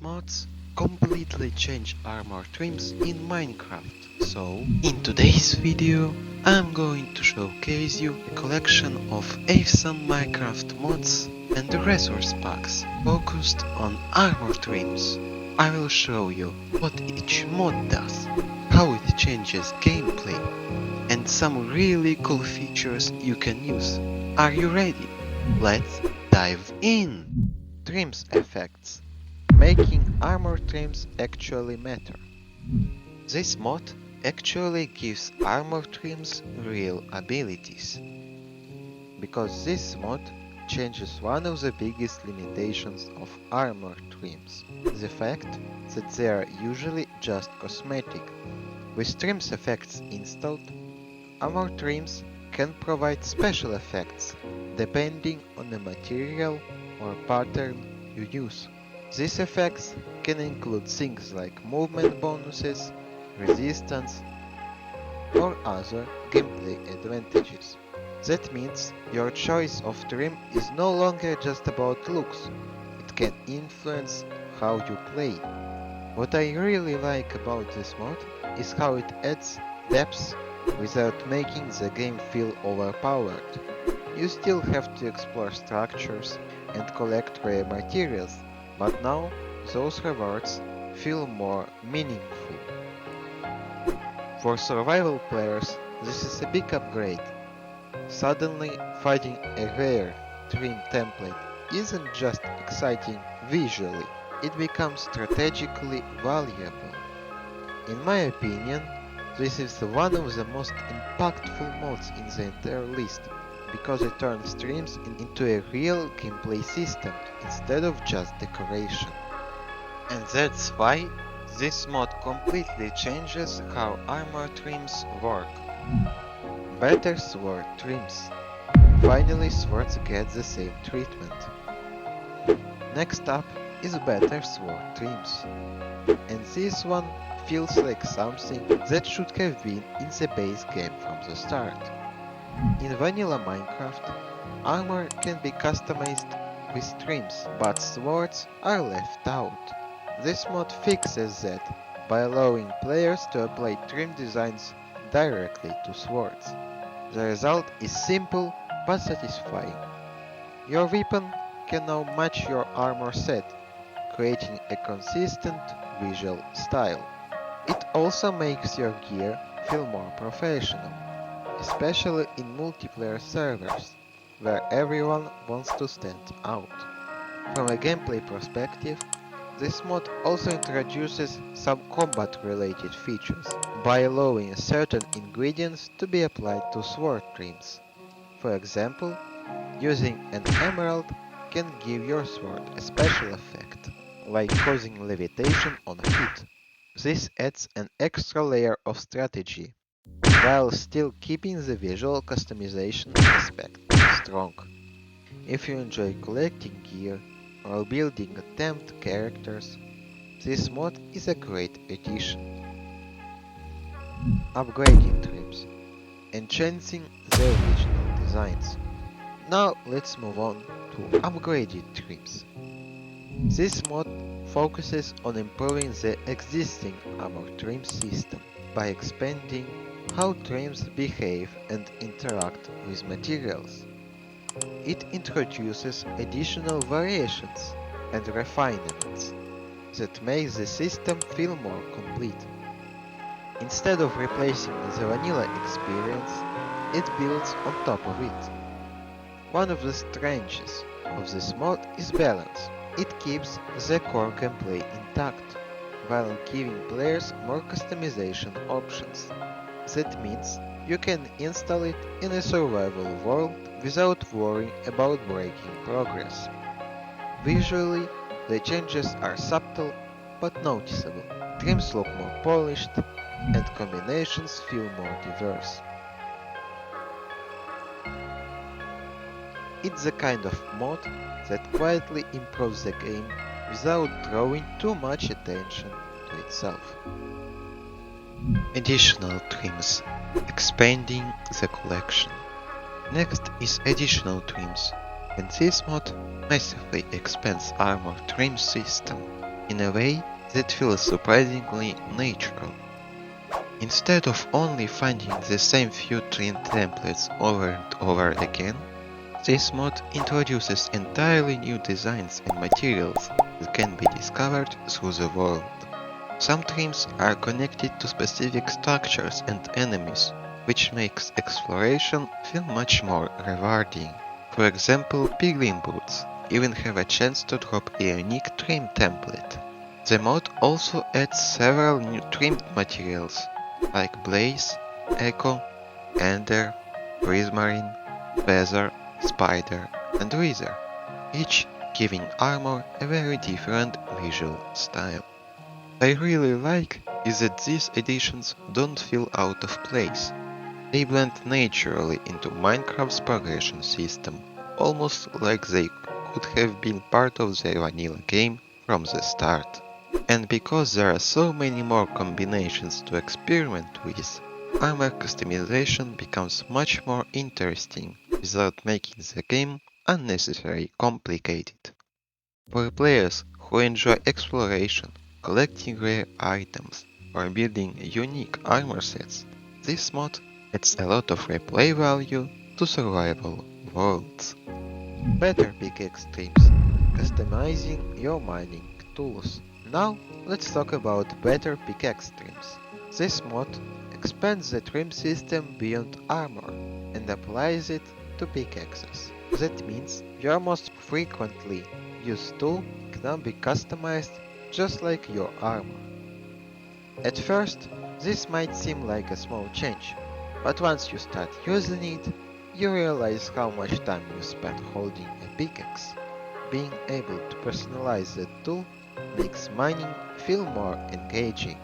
mods completely change armor trims in Minecraft. So, in today's video, I'm going to showcase you a collection of awesome Minecraft mods and resource packs focused on armor trims. I will show you what each mod does, how it changes gameplay, and some really cool features you can use. Are you ready? Let's dive in! TrimsEffects, making armor trims actually matter. This mod actually gives armor trims real abilities, because this mod changes one of the biggest limitations of armor trims, the fact that they are usually just cosmetic. With TrimsEffects installed, armor trims can provide special effects depending on the material or pattern you use. These effects can include things like movement bonuses, resistance, or other gameplay advantages. That means your choice of trim is no longer just about looks, it can influence how you play. What I really like about this mod is how it adds depth without making the game feel overpowered. You still have to explore structures and collect rare materials, but now those rewards feel more meaningful. For survival players, this is a big upgrade. Suddenly, finding a rare trim template isn't just exciting visually, it becomes strategically valuable. In my opinion, this is one of the most impactful mods in the entire list, because it turns trims into a real gameplay system instead of just decoration. And that's why this mod completely changes how armor trims work. Better sword trims. Finally, swords get the same treatment. Next up is better sword trims. And this one feels like something that should have been in the base game from the start. In vanilla Minecraft, armor can be customized with trims, but swords are left out. This mod fixes that by allowing players to apply trim designs directly to swords. The result is simple but satisfying. Your weapon can now match your armor set, creating a consistent visual style. It also makes your gear feel more professional, especially in multiplayer servers, where everyone wants to stand out. From a gameplay perspective, this mod also introduces some combat-related features, by allowing certain ingredients to be applied to sword trims. For example, using an emerald can give your sword a special effect, like causing levitation on hit. This adds an extra layer of strategy, while still keeping the visual customization aspect strong. If you enjoy collecting gear or building tempt characters, this mod is a great addition. Upgrading trims, enhancing the original designs. Now let's move on to upgraded trims. This mod focuses on improving the existing armor trim system by expanding how trims behave and interact with materials. It introduces additional variations and refinements that make the system feel more complete. Instead of replacing the vanilla experience, it builds on top of it. One of the strengths of this mod is balance. It keeps the core gameplay intact, while giving players more customization options. That means you can install it in a survival world without worrying about breaking progress. Visually, the changes are subtle but noticeable. Trims look more polished, and combinations feel more diverse. It's the kind of mod that quietly improves the game without drawing too much attention to itself. Additional trims, expanding the collection. Next is additional trims, and this mod massively expands armor trim system. in a way that feels surprisingly natural. Instead of only finding the same few trim templates over and over again, this mod introduces entirely new designs and materials that can be discovered through the world. Some trims are connected to specific structures and enemies, which makes exploration feel much more rewarding. For example, piglin boots even have a chance to drop a unique trim template. The mod also adds several new trimmed materials like blaze, echo, ender, prismarine, feather, spider, and wither, each giving armor a very different visual style. What I really like is that these additions don't feel out of place. They blend naturally into Minecraft's progression system, almost like they could have been part of the vanilla game from the start. And because there are so many more combinations to experiment with, armor customization becomes much more interesting without making the game unnecessarily complicated. For players who enjoy exploration, collecting rare items, or building unique armor sets, this mod adds a lot of replay value to survival worlds. Better Pickaxe Trims, customizing your mining tools. Now let's talk about Better Pickaxe Trims. This mod expands the trim system beyond armor and applies it to pickaxes. That means your most frequently used tool can now be customized just like your armor. At first, this might seem like a small change, but once you start using it, you realize how much time you spend holding a pickaxe. Being able to personalize that tool makes mining feel more engaging.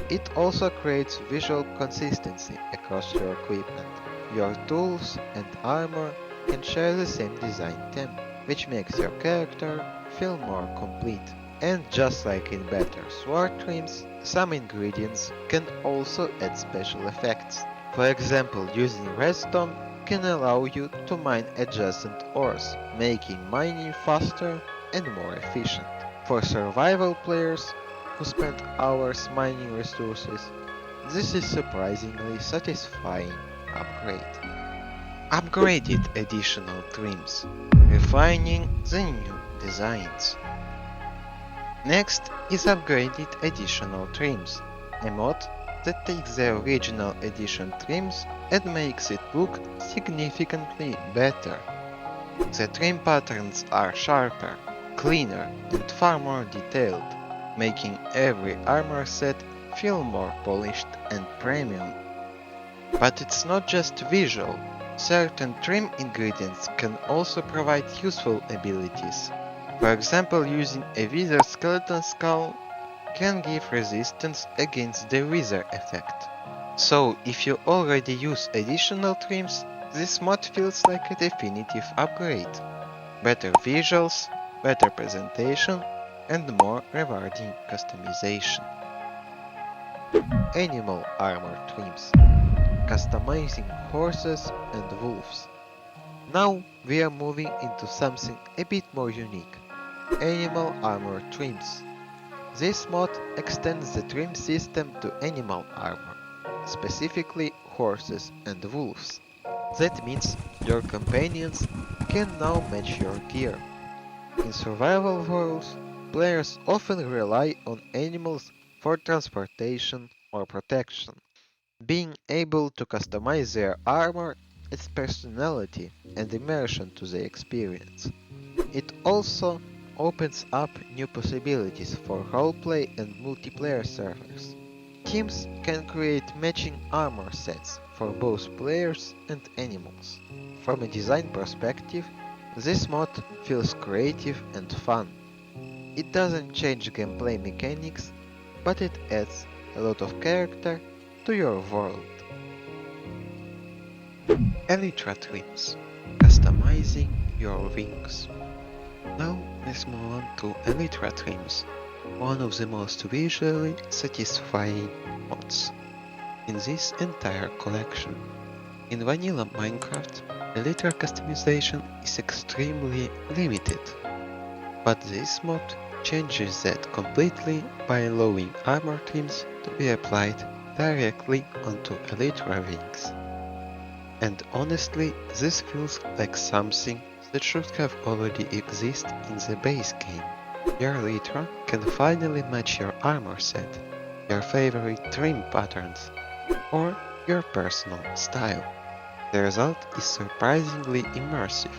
It also creates visual consistency across your equipment. Your tools and armor can share the same design theme, which makes your character feel more complete. And just like in better sword trims, some ingredients can also add special effects. For example, using redstone can allow you to mine adjacent ores, making mining faster and more efficient. For survival players who spend hours mining resources, this is surprisingly satisfying upgrade. Upgraded additional trims, refining the new designs. Next is upgraded additional trims, a mod that takes the original edition trims and makes it look significantly better. The trim patterns are sharper, cleaner and far more detailed, making every armor set feel more polished and premium. But it's not just visual. Certain trim ingredients can also provide useful abilities. For example, using a wither skeleton skull can give resistance against the wither effect. So if you already use additional trims, this mod feels like a definitive upgrade. Better visuals, better presentation, and more rewarding customization. Animal armor trims, customizing horses and wolves. Now we are moving into something a bit more unique. Animal armor trims. This mod extends the trim system to animal armor, specifically horses and wolves. That means your companions can now match your gear. In survival worlds, players often rely on animals for transportation or protection. Being able to customize their armor adds personality and immersion to the experience. It also opens up new possibilities for roleplay and multiplayer servers. Teams can create matching armor sets for both players and animals. From a design perspective, this mod feels creative and fun. It doesn't change gameplay mechanics, but it adds a lot of character to your world. Elytra Trims, customizing your wings. Now let's move on to Elytra Trims, one of the most visually satisfying mods in this entire collection. In vanilla Minecraft, Elytra customization is extremely limited, but this mod changes that completely by allowing armor trims to be applied directly onto Elytra wings. And honestly, this feels like something that should have already existed in the base game. Your Elytra can finally match your armor set, your favorite trim patterns, or your personal style. The result is surprisingly immersive,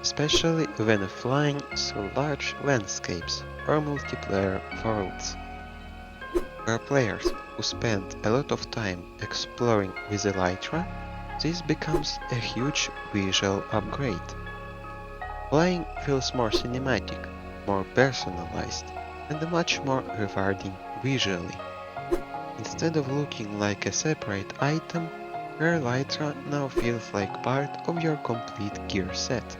especially when flying through large landscapes or multiplayer worlds. For players who spend a lot of time exploring with Elytra, this becomes a huge visual upgrade. Flying feels more cinematic, more personalized, and much more rewarding visually. Instead of looking like a separate item, your Elytra now feels like part of your complete gear set.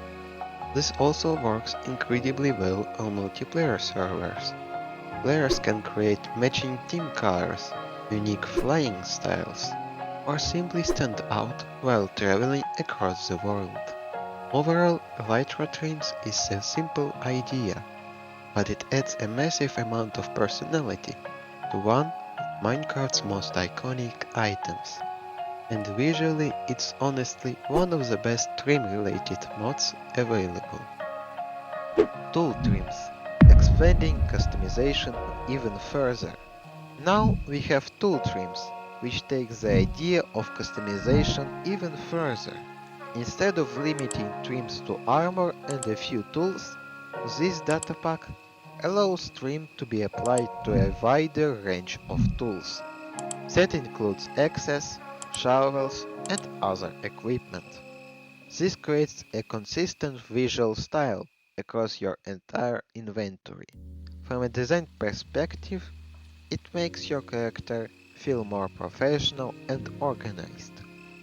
This also works incredibly well on multiplayer servers. Players can create matching team colors, unique flying styles, or simply stand out while traveling across the world. Overall, Elytra Trims is a simple idea, but it adds a massive amount of personality to one of Minecraft's most iconic items. And visually, it's honestly one of the best trim-related mods available. Tool trims, expanding customization even further. Now we have tool trims, which takes the idea of customization even further. Instead of limiting trims to armor and a few tools, this data pack allows trim to be applied to a wider range of tools. That includes axes, shovels, and other equipment. This creates a consistent visual style across your entire inventory. From a design perspective, it makes your character feel more professional and organized.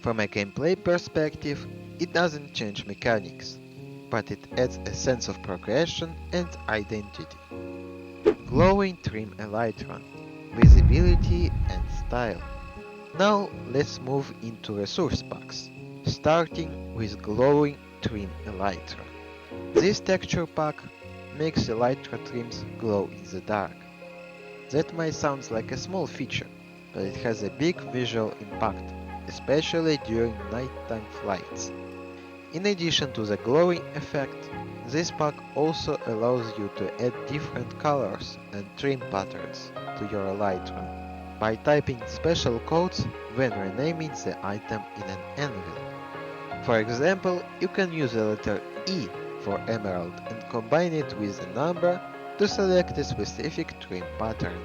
From a gameplay perspective, it doesn't change mechanics, but it adds a sense of progression and identity. Glowing trim elytra, visibility and style. Now let's move into resource packs, starting with glowing trim elytra. This texture pack makes elytra trims glow in the dark. That might sound like a small feature, but it has a big visual impact, especially during nighttime flights. In addition to the glowing effect, this pack also allows you to add different colors and trim patterns to your elytra by typing special codes when renaming the item in an anvil. For example, you can use the letter E for emerald and combine it with a number to select a specific trim pattern.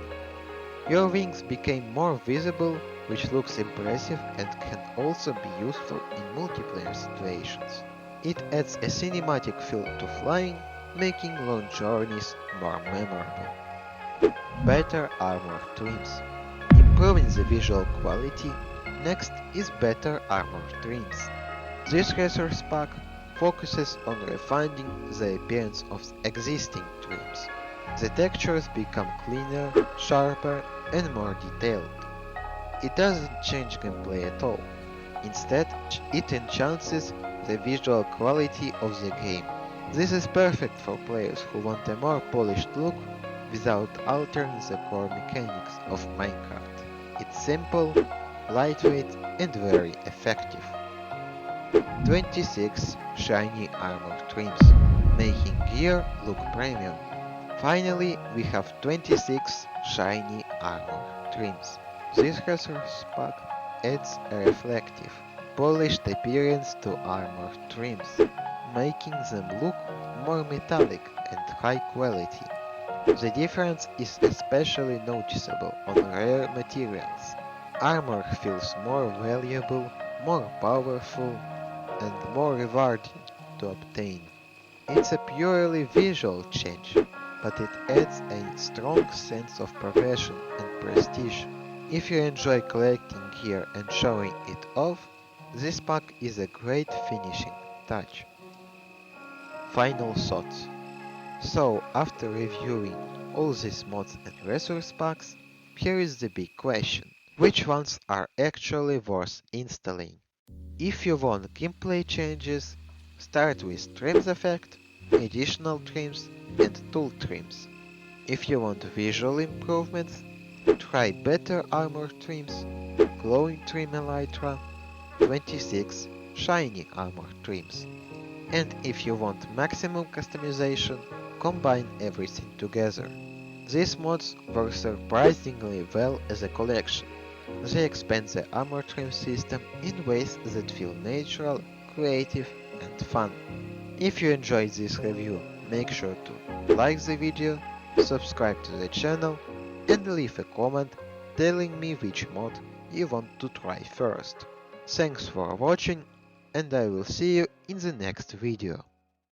Your wings became more visible, which looks impressive and can also be useful in multiplayer situations. It adds a cinematic feel to flying, making long journeys more memorable. Better armor trims. Improving the visual quality, next is better armor trims. This resource pack focuses on refining the appearance of existing trims. The textures become cleaner, sharper, and more detailed. It doesn't change gameplay at all. Instead, it enhances the visual quality of the game. This is perfect for players who want a more polished look without altering the core mechanics of Minecraft. It's simple, lightweight, and very effective. 26 shiny armor trims, making gear look premium. Finally, we have 26 shiny armor trims. This resource pack adds a reflective, polished appearance to armor trims, making them look more metallic and high quality. The difference is especially noticeable on rare materials. Armor feels more valuable, more powerful, and more rewarding to obtain. It's a purely visual change, but it adds a strong sense of progression and prestige. If you enjoy collecting gear and showing it off, this pack is a great finishing touch. Final thoughts. So, after reviewing all these mods and resource packs, here is the big question. Which ones are actually worth installing? If you want gameplay changes, start with TrimsEffects, additional trims, and tool trims. If you want visual improvements, try better armor trims, glowing trim Elytra, 26 shiny armor trims. And if you want maximum customization, combine everything together. These mods work surprisingly well as a collection. They expand the armor trim system in ways that feel natural, creative and fun. If you enjoyed this review, make sure to like the video, subscribe to the channel and leave a comment telling me which mod you want to try first. Thanks for watching and I will see you in the next video.